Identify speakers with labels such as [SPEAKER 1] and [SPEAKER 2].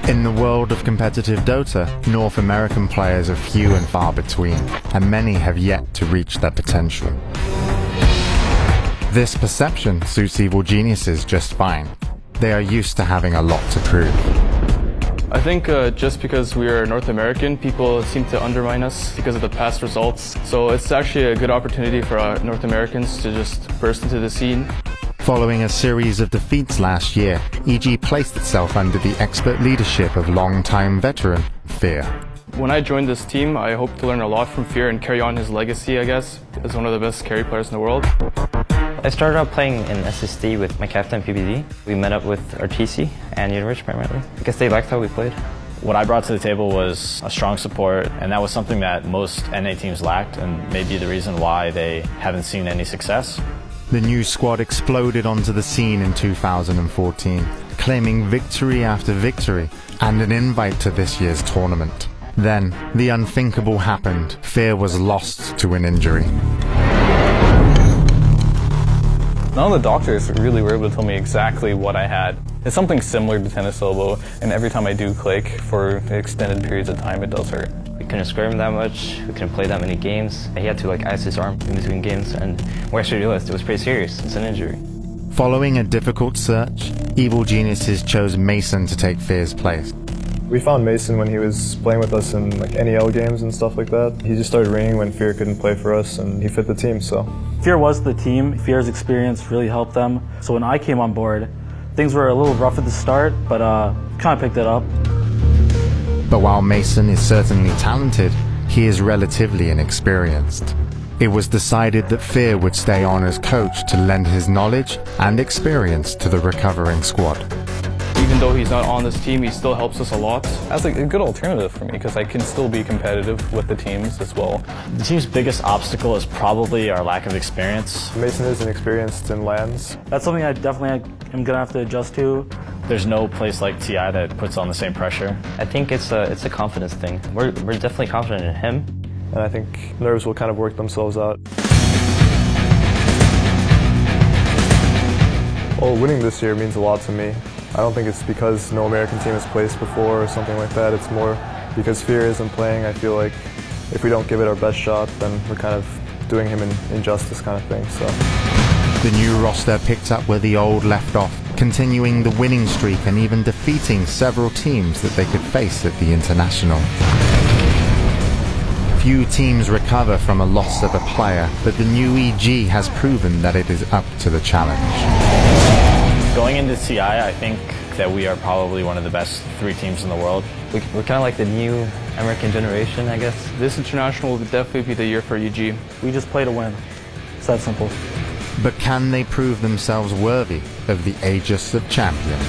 [SPEAKER 1] In the world of competitive Dota, North American players are few and far between, and many have yet to reach their potential. This perception suits evil geniuses just fine. They are used to having a lot to prove.
[SPEAKER 2] I think just because we are North American, people seem to undermine us because of the past results. So it's actually a good opportunity for North Americans to just burst into the scene.
[SPEAKER 1] Following a series of defeats last year, EG placed itself under the expert leadership of longtime veteran Fear.
[SPEAKER 2] When I joined this team, I hope to learn a lot from Fear and carry on his legacy, I guess, as one of the best carry players in the world.
[SPEAKER 3] I started out playing in SSD with my captain PBD. We met up with RTC and Universe primarily because they liked how we played.
[SPEAKER 4] What I brought to the table was a strong support, and that was something that most NA teams lacked and may be the reason why they haven't seen any success.
[SPEAKER 1] The new squad exploded onto the scene in 2014, claiming victory after victory and an invite to this year's tournament. Then, the unthinkable happened. Fear was lost to an injury.
[SPEAKER 5] None of the doctors really were able to tell me exactly what I had. It's something similar to tennis elbow, and every time I do click for extended periods of time, it does hurt.
[SPEAKER 3] We couldn't square him that much, we couldn't play that many games. He had to ice his arm in between games, and we actually realized it was pretty serious. It's an injury.
[SPEAKER 1] Following a difficult search, evil geniuses chose Mason to take Fear's place.
[SPEAKER 6] We found Mason when he was playing with us in NEL games and stuff like that. He just started ringing when Fear couldn't play for us, and he fit the team, so.
[SPEAKER 7] Fear was the team. Fear's experience really helped them. So when I came on board, things were a little rough at the start, but kind of picked it up.
[SPEAKER 1] But while Mason is certainly talented, he is relatively inexperienced. It was decided that Fear would stay on as coach to lend his knowledge and experience to the recovering squad.
[SPEAKER 2] Even though he's not on this team, he still helps us a lot.
[SPEAKER 5] That's a good alternative for me because I can still be competitive with the teams as well.
[SPEAKER 4] The team's biggest obstacle is probably our lack of experience.
[SPEAKER 6] Mason is inexperienced in LANs.
[SPEAKER 7] That's something I definitely am going to have to adjust to.
[SPEAKER 4] There's no place like TI that puts on the same pressure.
[SPEAKER 3] I think it's a confidence thing. We're definitely confident in him.
[SPEAKER 6] And I think nerves will kind of work themselves out. Well, winning this year means a lot to me. I don't think it's because no American team has placed before or something like that. It's more because Fear isn't playing. I feel like if we don't give it our best shot, then we're kind of doing him an injustice kind of thing. So.
[SPEAKER 1] The new roster picked up where the old left off, continuing the winning streak and even defeating several teams that they could face at the International. Few teams recover from a loss of a player, but the new EG has proven that it is up to the challenge.
[SPEAKER 4] Going into TI, I think that we are probably one of the best 3 teams in the world.
[SPEAKER 3] We're kind of like the new American generation, I guess.
[SPEAKER 2] This international will definitely be the year for EG.
[SPEAKER 7] We just play to win. It's that simple.
[SPEAKER 1] But can they prove themselves worthy of the Aegis of Champions?